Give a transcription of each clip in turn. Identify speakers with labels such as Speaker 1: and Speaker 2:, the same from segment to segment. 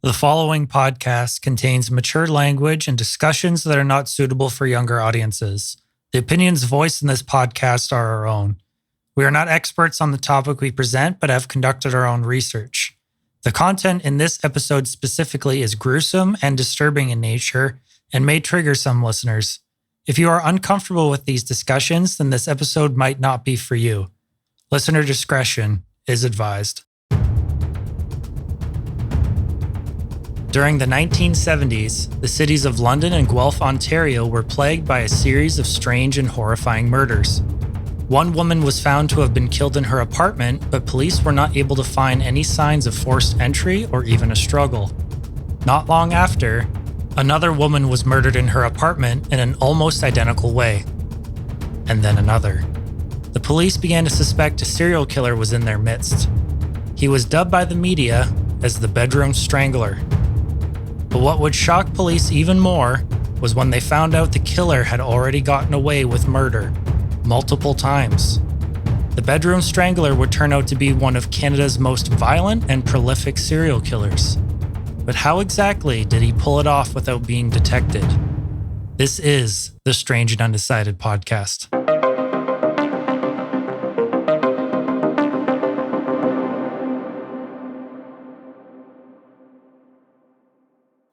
Speaker 1: The following podcast contains mature language and discussions that are not suitable for younger audiences. The opinions voiced in this podcast are our own. We are not experts on the topic we present, but have conducted our own research. The content in this episode specifically is gruesome and disturbing in nature and may trigger some listeners. If you are uncomfortable with these discussions, then this episode might not be for you. Listener discretion is advised. During the 1970s, the cities of London and Guelph, Ontario were plagued by a series of strange and horrifying murders. One woman was found to have been killed in her apartment, but police were not able to find any signs of forced entry or even a struggle. Not long after, another woman was murdered in her apartment in an almost identical way. And then another. The police began to suspect a serial killer was in their midst. He was dubbed by the media as the Bedroom Strangler. But what would shock police even more was when they found out the killer had already gotten away with murder multiple times. The Bedroom Strangler would turn out to be one of Canada's most violent and prolific serial killers. But how exactly did he pull it off without being detected? This is the Strange and Undecided podcast.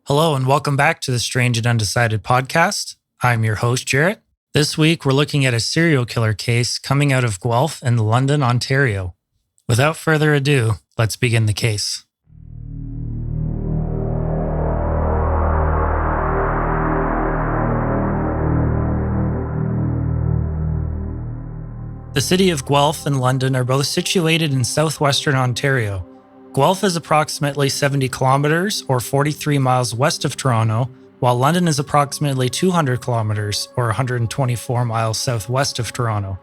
Speaker 1: Hello and welcome back to the Strange and Undecided podcast. I'm your host, Jarrett. This week, we're looking at a serial killer case coming out of Guelph in London, Ontario. Without further ado, let's begin the case. The city of Guelph and London are both situated in southwestern Ontario. Guelph is approximately 70 kilometers or 43 miles west of Toronto, while London is approximately 200 kilometers or 124 miles southwest of Toronto.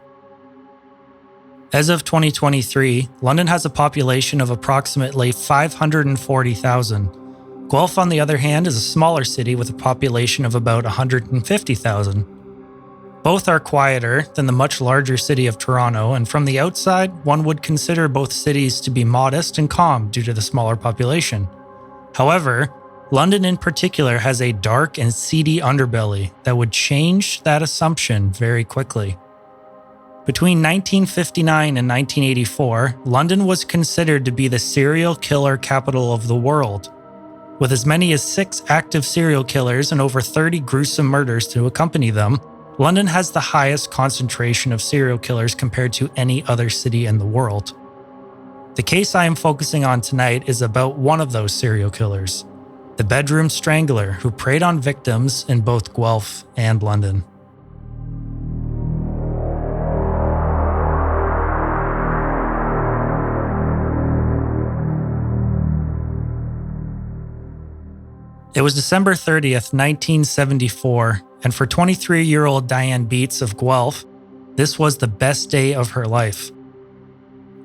Speaker 1: As of 2023, London has a population of approximately 540,000. Guelph, on the other hand, is a smaller city with a population of about 150,000. Both are quieter than the much larger city of Toronto, and from the outside, one would consider both cities to be modest and calm due to the smaller population. However, London in particular has a dark and seedy underbelly that would change that assumption very quickly. Between 1959 and 1984, London was considered to be the serial killer capital of the world, with as many as 6 active serial killers and over 30 gruesome murders to accompany them. London has the highest concentration of serial killers compared to any other city in the world. The case I am focusing on tonight is about one of those serial killers, the Bedroom Strangler, who preyed on victims in both Guelph and London. It was December 30th, 1974, and for 23-year-old Diane Beats of Guelph, this was the best day of her life.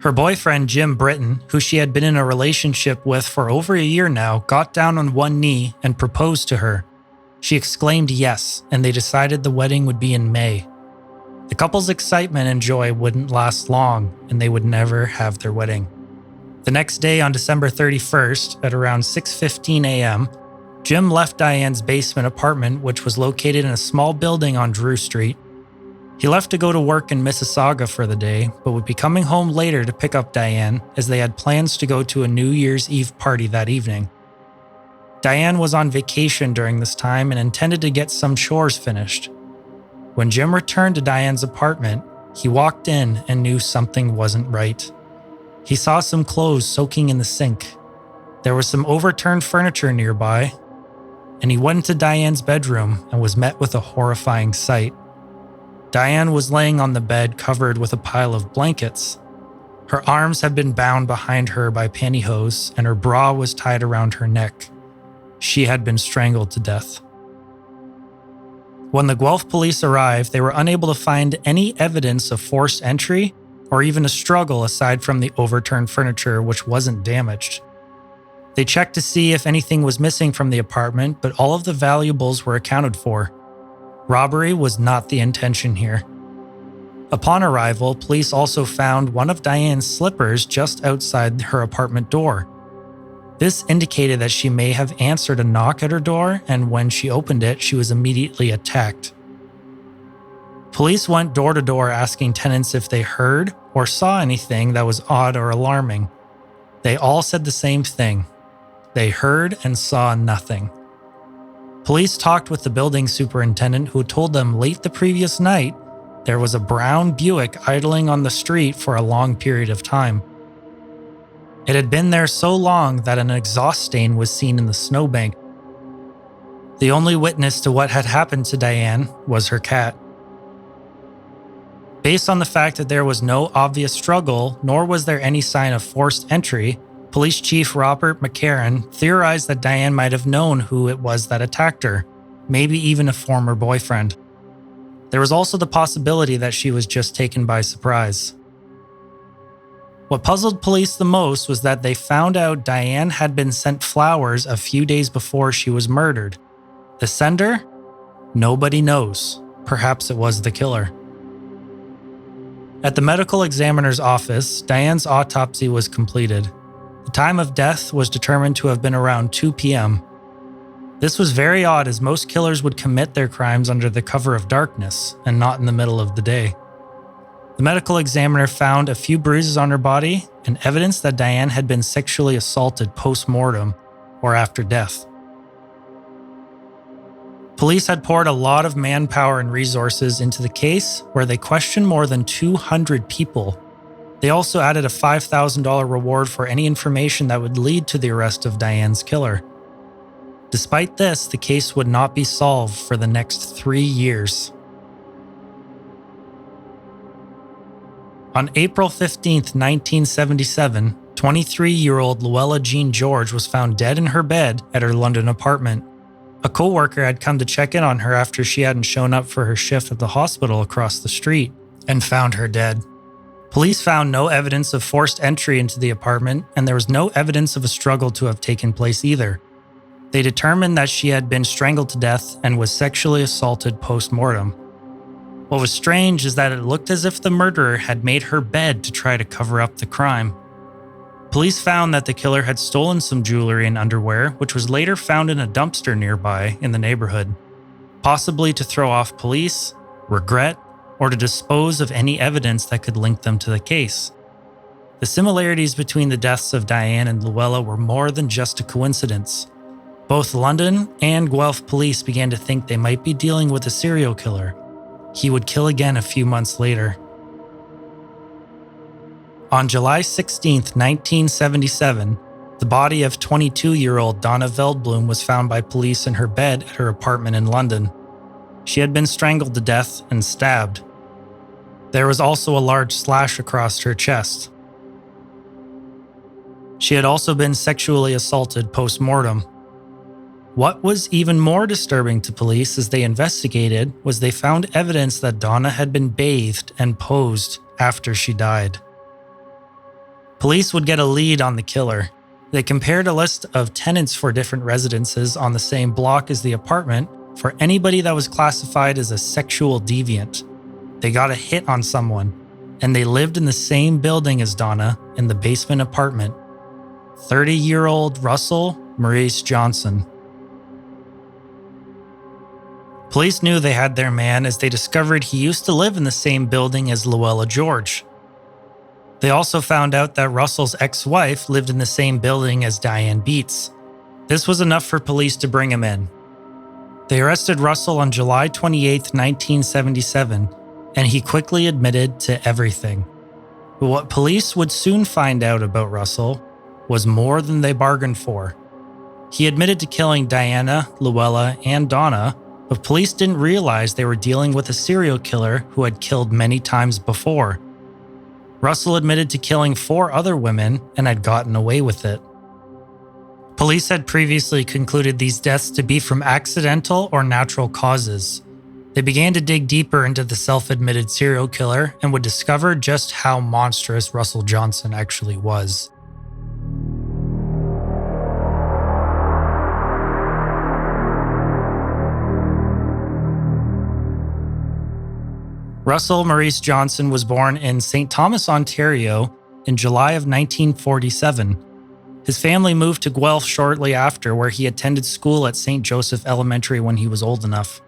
Speaker 1: Her boyfriend, Jim Britton, who she had been in a relationship with for over a year now, got down on one knee and proposed to her. She exclaimed yes, and they decided the wedding would be in May. The couple's excitement and joy wouldn't last long, and they would never have their wedding. The next day, on December 31st, at around 6:15 a.m., Jim left Diane's basement apartment, which was located in a small building on Drew Street. He left to go to work in Mississauga for the day, but would be coming home later to pick up Diane, as they had plans to go to a New Year's Eve party that evening. Diane was on vacation during this time and intended to get some chores finished. When Jim returned to Diane's apartment, he walked in and knew something wasn't right. He saw some clothes soaking in the sink. There was some overturned furniture nearby, and he went into Diane's bedroom and was met with a horrifying sight. Diane was laying on the bed covered with a pile of blankets. Her arms had been bound behind her by pantyhose, and her bra was tied around her neck. She had been strangled to death. When the Guelph police arrived, they were unable to find any evidence of forced entry or even a struggle aside from the overturned furniture, which wasn't damaged. They checked to see if anything was missing from the apartment, but all of the valuables were accounted for. Robbery was not the intention here. Upon arrival, police also found one of Diane's slippers just outside her apartment door. This indicated that she may have answered a knock at her door, and when she opened it, she was immediately attacked. Police went door to door asking tenants if they heard or saw anything that was odd or alarming. They all said the same thing. They heard and saw nothing. Police talked with the building superintendent, who told them late the previous night there was a brown Buick idling on the street for a long period of time. It had been there so long that an exhaust stain was seen in the snowbank. The only witness to what had happened to Diane was her cat. Based on the fact that there was no obvious struggle, nor was there any sign of forced entry, Police Chief Robert McCarran theorized that Diane might have known who it was that attacked her, maybe even a former boyfriend. There was also the possibility that she was just taken by surprise. What puzzled police the most was that they found out Diane had been sent flowers a few days before she was murdered. The sender? Nobody knows. Perhaps it was the killer. At the medical examiner's office, Diane's autopsy was completed. The time of death was determined to have been around 2 p.m. This was very odd, as most killers would commit their crimes under the cover of darkness and not in the middle of the day. The medical examiner found a few bruises on her body and evidence that Diane had been sexually assaulted post-mortem or after death. Police had poured a lot of manpower and resources into the case, where they questioned more than 200 people. They also added a $5,000 reward for any information that would lead to the arrest of Diane's killer. Despite this, the case would not be solved for the next 3 years. On April 15, 1977, 23-year-old Luella Jean George was found dead in her bed at her London apartment. A co-worker had come to check in on her after she hadn't shown up for her shift at the hospital across the street and found her dead. Police found no evidence of forced entry into the apartment, and there was no evidence of a struggle to have taken place either. They determined that she had been strangled to death and was sexually assaulted post-mortem. What was strange is that it looked as if the murderer had made her bed to try to cover up the crime. Police found that the killer had stolen some jewelry and underwear, which was later found in a dumpster nearby in the neighborhood, possibly to throw off police, regret, or to dispose of any evidence that could link them to the case. The similarities between the deaths of Diane and Luella were more than just a coincidence. Both London and Guelph police began to think they might be dealing with a serial killer. He would kill again a few months later. On July 16, 1977, the body of 22-year-old Donna Veldblum was found by police in her bed at her apartment in London. She had been strangled to death and stabbed. There was also a large slash across her chest. She had also been sexually assaulted post-mortem. What was even more disturbing to police as they investigated was they found evidence that Donna had been bathed and posed after she died. Police would get a lead on the killer. They compared a list of tenants for different residences on the same block as the apartment for anybody that was classified as a sexual deviant. They got a hit on someone, and they lived in the same building as Donna in the basement apartment. 30-year-old Russell Maurice Johnson. Police knew they had their man as they discovered he used to live in the same building as Luella George. They also found out that Russell's ex-wife lived in the same building as Diane Beets. This was enough for police to bring him in. They arrested Russell on July 28, 1977, and he quickly admitted to everything. But what police would soon find out about Russell was more than they bargained for. He admitted to killing Diana, Luella, and Donna, but police didn't realize they were dealing with a serial killer who had killed many times before. Russell admitted to killing 4 other women and had gotten away with it. Police had previously concluded these deaths to be from accidental or natural causes. They began to dig deeper into the self-admitted serial killer and would discover just how monstrous Russell Johnson actually was. Russell Maurice Johnson was born in St. Thomas, Ontario in July of 1947. His family moved to Guelph shortly after, where he attended school at St. Joseph Elementary when he was old enough.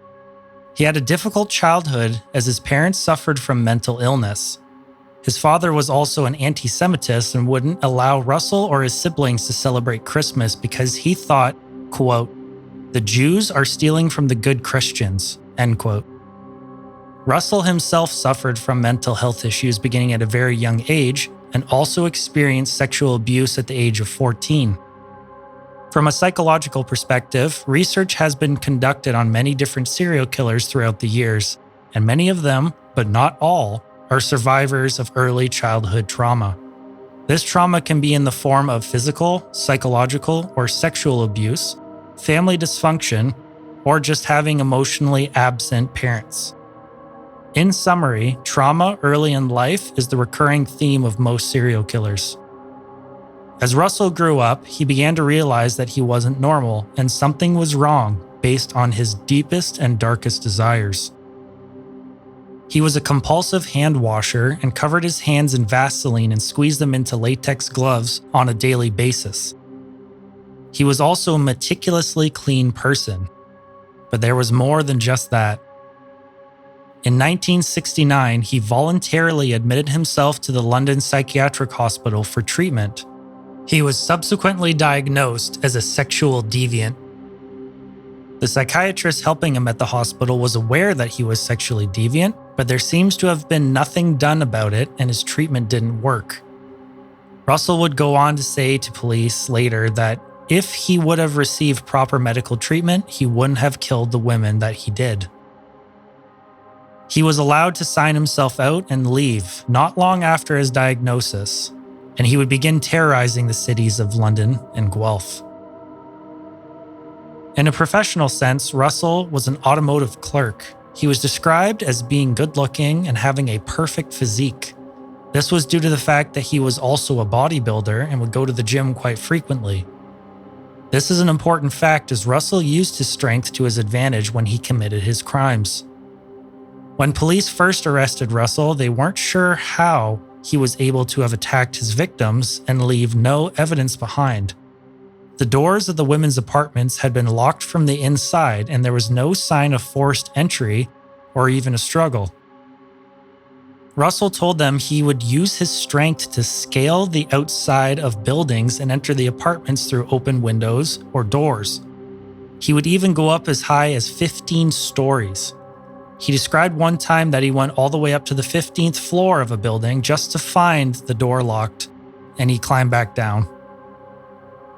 Speaker 1: He had a difficult childhood as his parents suffered from mental illness. His father was also an anti-Semitist and wouldn't allow Russell or his siblings to celebrate Christmas because he thought, quote, "The Jews are stealing from the good Christians," end quote. Russell himself suffered from mental health issues beginning at a very young age and also experienced sexual abuse at the age of 14. From a psychological perspective, research has been conducted on many different serial killers throughout the years, and many of them, but not all, are survivors of early childhood trauma. This trauma can be in the form of physical, psychological, or sexual abuse, family dysfunction, or just having emotionally absent parents. In summary, trauma early in life is the recurring theme of most serial killers. As Russell grew up, he began to realize that he wasn't normal and something was wrong based on his deepest and darkest desires. He was a compulsive hand washer and covered his hands in Vaseline and squeezed them into latex gloves on a daily basis. He was also a meticulously clean person, but there was more than just that. In 1969, he voluntarily admitted himself to the London Psychiatric Hospital for treatment. He was subsequently diagnosed as a sexual deviant. The psychiatrist helping him at the hospital was aware that he was sexually deviant, but there seems to have been nothing done about it and his treatment didn't work. Russell would go on to say to police later that if he would have received proper medical treatment, he wouldn't have killed the women that he did. He was allowed to sign himself out and leave not long after his diagnosis, and he would begin terrorizing the cities of London and Guelph. In a professional sense, Russell was an automotive clerk. He was described as being good-looking and having a perfect physique. This was due to the fact that he was also a bodybuilder and would go to the gym quite frequently. This is an important fact as Russell used his strength to his advantage when he committed his crimes. When police first arrested Russell, they weren't sure how he was able to have attacked his victims and leave no evidence behind. The doors of the women's apartments had been locked from the inside and there was no sign of forced entry or even a struggle. Russell told them he would use his strength to scale the outside of buildings and enter the apartments through open windows or doors. He would even go up as high as 15 stories. He described one time that he went all the way up to the 15th floor of a building just to find the door locked, and he climbed back down.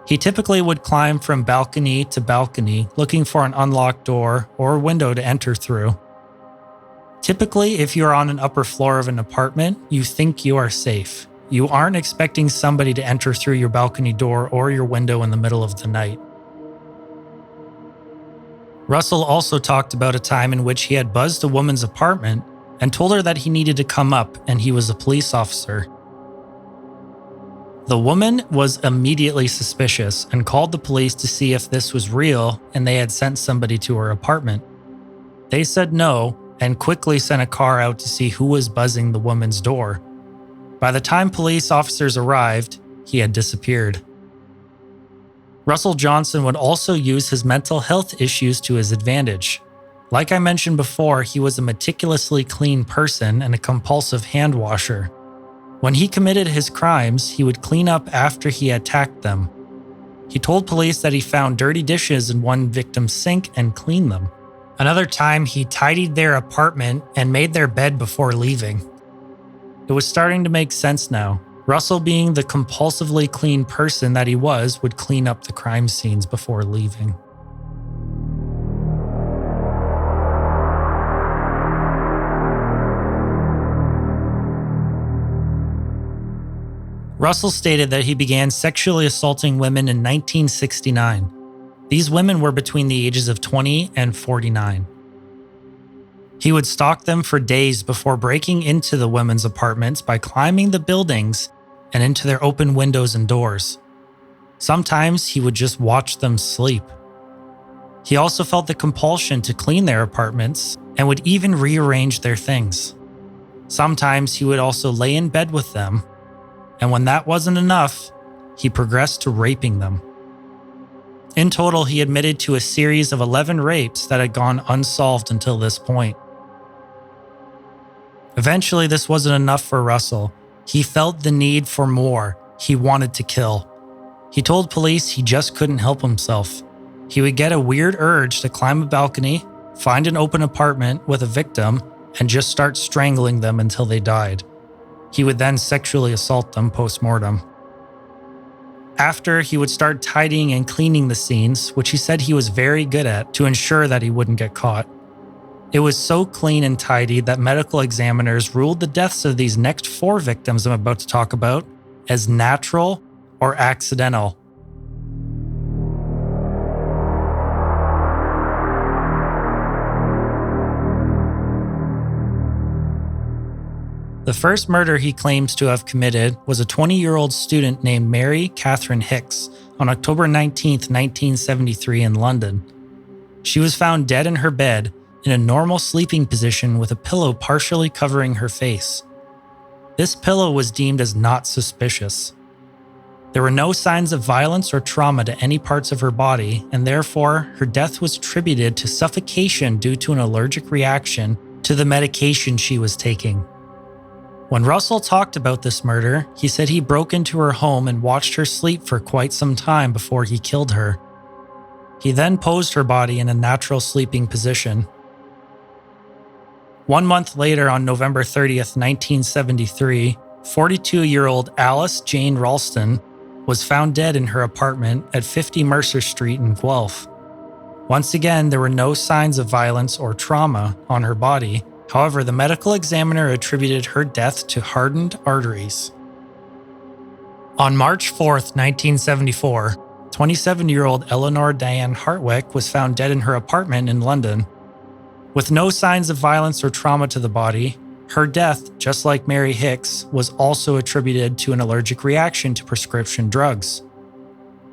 Speaker 1: He typically would climb from balcony to balcony, looking for an unlocked door or window to enter through. Typically, if you're on an upper floor of an apartment, you think you are safe. You aren't expecting somebody to enter through your balcony door or your window in the middle of the night. Russell also talked about a time in which he had buzzed a woman's apartment and told her that he needed to come up and he was a police officer. The woman was immediately suspicious and called the police to see if this was real and they had sent somebody to her apartment. They said no and quickly sent a car out to see who was buzzing the woman's door. By the time police officers arrived, he had disappeared. Russell Johnson would also use his mental health issues to his advantage. Like I mentioned before, he was a meticulously clean person and a compulsive hand washer. When he committed his crimes, he would clean up after he attacked them. He told police that he found dirty dishes in one victim's sink and cleaned them. Another time, he tidied their apartment and made their bed before leaving. It was starting to make sense now. Russell, being the compulsively clean person that he was, would clean up the crime scenes before leaving. Russell stated that he began sexually assaulting women in 1969. These women were between the ages of 20 and 49. He would stalk them for days before breaking into the women's apartments by climbing the buildings and into their open windows and doors. Sometimes he would just watch them sleep. He also felt the compulsion to clean their apartments and would even rearrange their things. Sometimes he would also lay in bed with them, and when that wasn't enough, he progressed to raping them. In total, he admitted to a series of 11 rapes that had gone unsolved until this point. Eventually, this wasn't enough for Russell. He felt the need for more. He wanted to kill. He told police he just couldn't help himself. He would get a weird urge to climb a balcony, find an open apartment with a victim, and just start strangling them until they died. He would then sexually assault them post-mortem. After, he would start tidying and cleaning the scenes, which he said he was very good at to ensure that he wouldn't get caught. It was so clean and tidy that medical examiners ruled the deaths of these next 4 victims I'm about to talk about as natural or accidental. The first murder he claims to have committed was a 20-year-old student named Mary Catherine Hicks on October 19, 1973 in London. She was found dead in her bed in a normal sleeping position with a pillow partially covering her face. This pillow was deemed as not suspicious. There were no signs of violence or trauma to any parts of her body, and therefore her death was attributed to suffocation due to an allergic reaction to the medication she was taking. When Russell talked about this murder, he said he broke into her home and watched her sleep for quite some time before he killed her. He then posed her body in a natural sleeping position. 1 month later, on November 30th, 1973, 42-year-old Alice Jane Ralston was found dead in her apartment at 50 Mercer Street in Guelph. Once again, there were no signs of violence or trauma on her body. However, the medical examiner attributed her death to hardened arteries. On March 4th, 1974, 27-year-old Eleanor Diane Hartwick was found dead in her apartment in London. With no signs of violence or trauma to the body, her death, just like Mary Hicks, was also attributed to an allergic reaction to prescription drugs.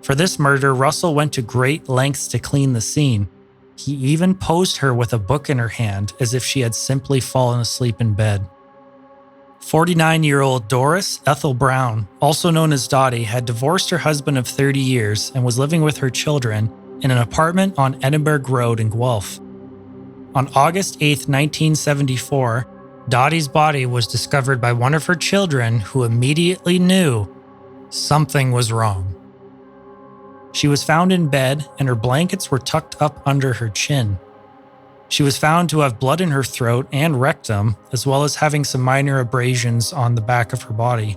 Speaker 1: For this murder, Russell went to great lengths to clean the scene. He even posed her with a book in her hand as if she had simply fallen asleep in bed. 49-year-old Doris Ethel Brown, also known as Dottie, had divorced her husband of 30 years and was living with her children in an apartment on Edinburgh Road in Guelph. On August 8, 1974, Dottie's body was discovered by one of her children who immediately knew something was wrong. She was found in bed and her blankets were tucked up under her chin. She was found to have blood in her throat and rectum, as well as having some minor abrasions on the back of her body.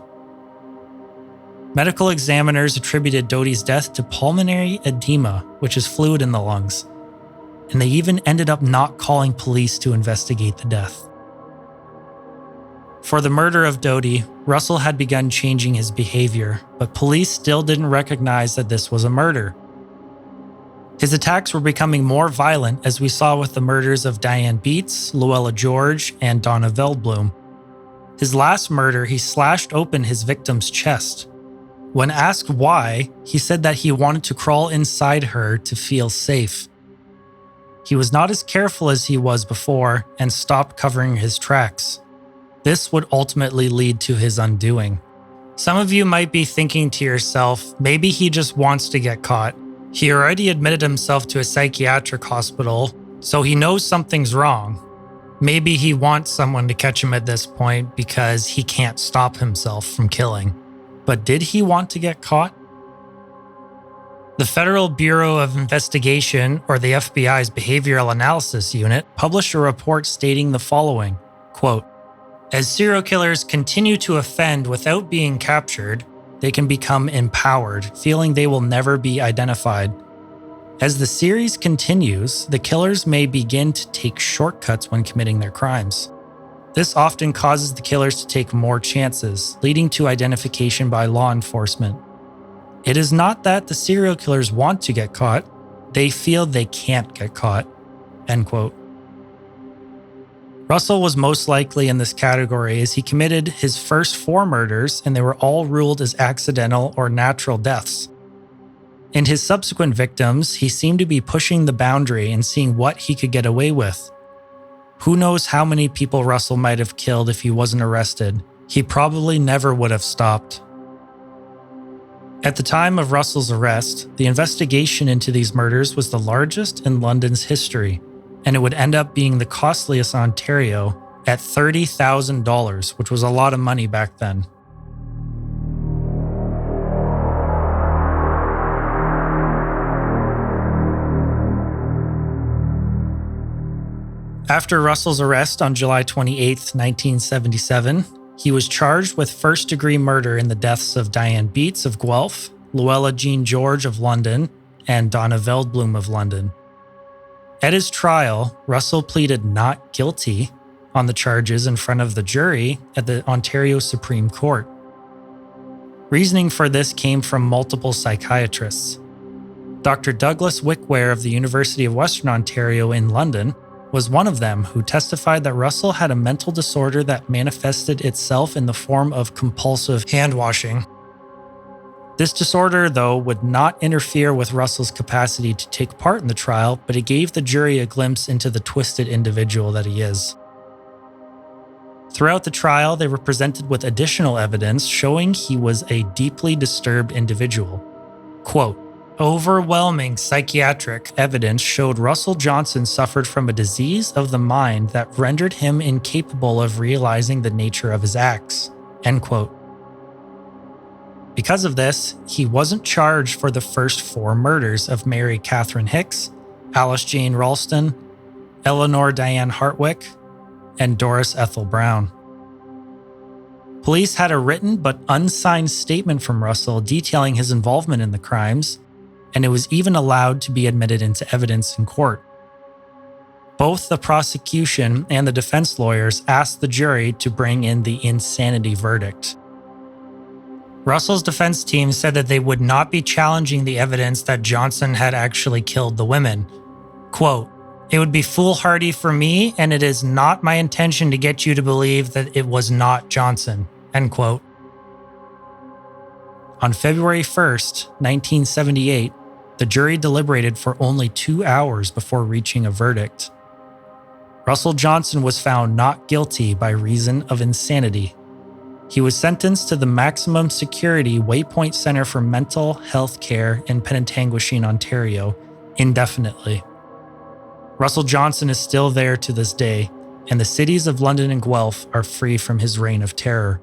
Speaker 1: Medical examiners attributed Dottie's death to pulmonary edema, which is fluid in the lungs, and they even ended up not calling police to investigate the death. For the murder of Dottie, Russell had begun changing his behavior, but police still didn't recognize that this was a murder. His attacks were becoming more violent, as we saw with the murders of Diane Beats, Luella George, and Donna Veldblum. His last murder, he slashed open his victim's chest. When asked why, he said that he wanted to crawl inside her to feel safe. He was not as careful as he was before and stopped covering his tracks. This would ultimately lead to his undoing. Some of you might be thinking to yourself, maybe he just wants to get caught. He already admitted himself to a psychiatric hospital, so he knows something's wrong. Maybe he wants someone to catch him at this point because he can't stop himself from killing. But did he want to get caught? The Federal Bureau of Investigation, or the FBI's Behavioral Analysis Unit, published a report stating the following, quote, "As serial killers continue to offend without being captured, they can become empowered, feeling they will never be identified. As the series continues, the killers may begin to take shortcuts when committing their crimes. This often causes the killers to take more chances, leading to identification by law enforcement. It is not that the serial killers want to get caught, they feel they can't get caught." End quote. Russell was most likely in this category as he committed his first 4 murders and they were all ruled as accidental or natural deaths. In his subsequent victims, he seemed to be pushing the boundary and seeing what he could get away with. Who knows how many people Russell might have killed if he wasn't arrested. He probably never would have stopped. At the time of Russell's arrest, the investigation into these murders was the largest in London's history, and it would end up being the costliest in Ontario at $30,000, which was a lot of money back then. After Russell's arrest on July 28, 1977, he was charged with first-degree murder in the deaths of Diane Beats of Guelph, Luella Jean George of London, and Donna Veldblum of London. At his trial, Russell pleaded not guilty on the charges in front of the jury at the Ontario Supreme Court. Reasoning for this came from multiple psychiatrists. Dr. Douglas Wickware of the University of Western Ontario in London was one of them, who testified that Russell had a mental disorder that manifested itself in the form of compulsive hand-washing. This disorder, though, would not interfere with Russell's capacity to take part in the trial, but it gave the jury a glimpse into the twisted individual that he is. Throughout the trial, they were presented with additional evidence showing he was a deeply disturbed individual. Quote, "Overwhelming psychiatric evidence showed Russell Johnson suffered from a disease of the mind that rendered him incapable of realizing the nature of his acts." End quote. Because of this, he wasn't charged for the first 4 murders of Mary Catherine Hicks, Alice Jane Ralston, Eleanor Diane Hartwick, and Doris Ethel Brown. Police had a written but unsigned statement from Russell detailing his involvement in the crimes, and it was even allowed to be admitted into evidence in court. Both the prosecution and the defense lawyers asked the jury to bring in the insanity verdict. Russell's defense team said that they would not be challenging the evidence that Johnson had actually killed the women. Quote, "It would be foolhardy for me, and it is not my intention to get you to believe that it was not Johnson." End quote. On February 1st, 1978, the jury deliberated for only 2 hours before reaching a verdict. Russell Johnson was found not guilty by reason of insanity. He was sentenced to the maximum security Waypoint Center for Mental Health Care in Penetanguishene, Ontario, indefinitely. Russell Johnson is still there to this day, and the cities of London and Guelph are free from his reign of terror.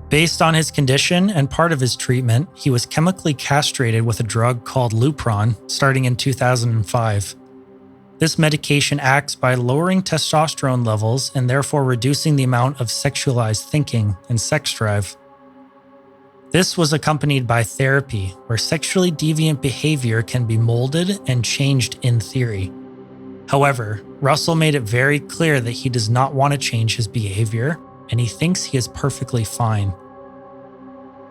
Speaker 1: Based on his condition and part of his treatment, he was chemically castrated with a drug called Lupron starting in 2005. This medication acts by lowering testosterone levels and therefore reducing the amount of sexualized thinking and sex drive. This was accompanied by therapy, where sexually deviant behavior can be molded and changed in theory. However, Russell made it very clear that he does not want to change his behavior, and he thinks he is perfectly fine.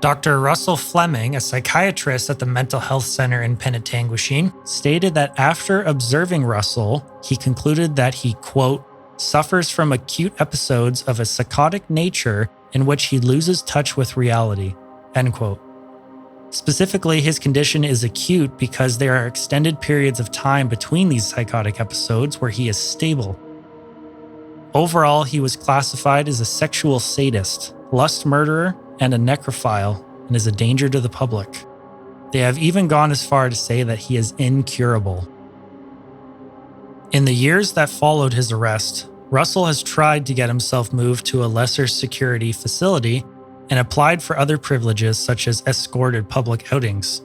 Speaker 1: Dr. Russell Fleming, a psychiatrist at the Mental Health Center in Penetanguishene, stated that after observing Russell, he concluded that he, quote, "suffers from acute episodes of a psychotic nature in which he loses touch with reality," end quote. Specifically, his condition is acute because there are extended periods of time between these psychotic episodes where he is stable. Overall, he was classified as a sexual sadist, lust murderer, and a necrophile, and is a danger to the public. They have even gone as far to say that he is incurable. In the years that followed his arrest, Russell has tried to get himself moved to a lesser security facility and applied for other privileges such as escorted public outings.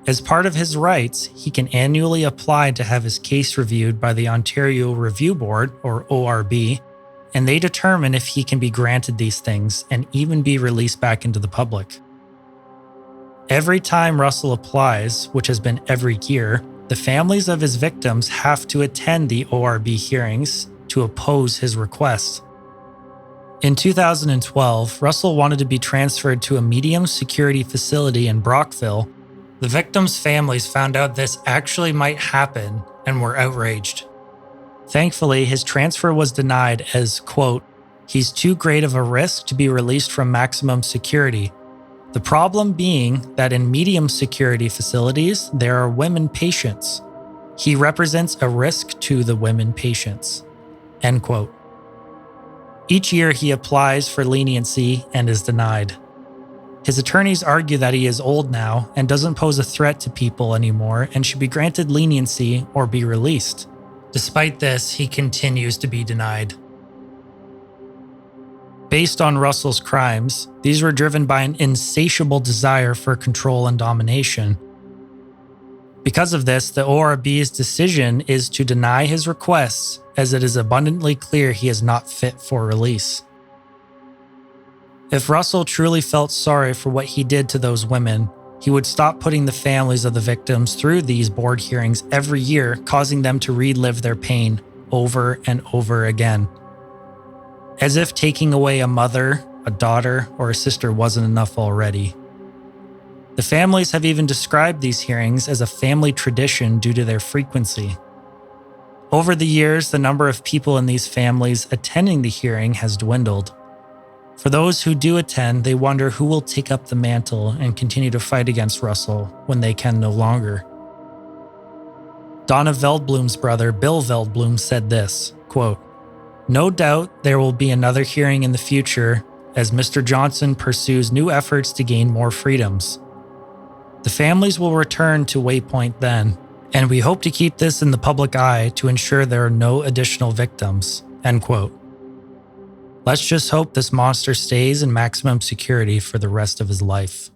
Speaker 1: As part of his rights, he can annually apply to have his case reviewed by the Ontario Review Board, or ORB, and they determine if he can be granted these things and even be released back into the public. Every time Russell applies, which has been every year, the families of his victims have to attend the ORB hearings to oppose his request. In 2012, Russell wanted to be transferred to a medium security facility in Brockville. The victims' families found out this actually might happen and were outraged. Thankfully, his transfer was denied as, quote, "he's too great of a risk to be released from maximum security. The problem being that in medium security facilities, there are women patients. He represents a risk to the women patients." End quote. Each year he applies for leniency and is denied. His attorneys argue that he is old now and doesn't pose a threat to people anymore and should be granted leniency or be released. Despite this, he continues to be denied. Based on Russell's crimes, these were driven by an insatiable desire for control and domination. Because of this, the ORB's decision is to deny his requests, as it is abundantly clear he is not fit for release. If Russell truly felt sorry for what he did to those women, he would stop putting the families of the victims through these board hearings every year, causing them to relive their pain over and over again. As if taking away a mother, a daughter, or a sister wasn't enough already. The families have even described these hearings as a family tradition due to their frequency. Over the years, the number of people in these families attending the hearing has dwindled. For those who do attend, they wonder who will take up the mantle and continue to fight against Russell when they can no longer. Donna Veldblum's brother, Bill Veldblum, said this, quote, "No doubt there will be another hearing in the future as Mr. Johnson pursues new efforts to gain more freedoms. The families will return to Waypoint then, and we hope to keep this in the public eye to ensure there are no additional victims." End quote. Let's just hope this monster stays in maximum security for the rest of his life.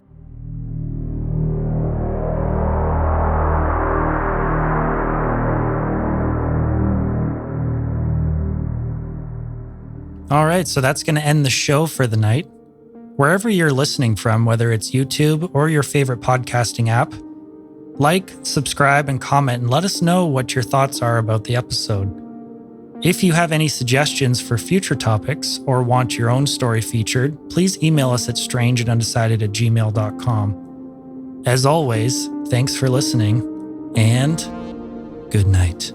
Speaker 1: All right, so that's going to end the show for the night. Wherever you're listening from, whether it's YouTube or your favorite podcasting app, like, subscribe, and comment, and let us know what your thoughts are about the episode. If you have any suggestions for future topics or want your own story featured, please email us at strangeandundecided@gmail.com. As always, thanks for listening, and good night.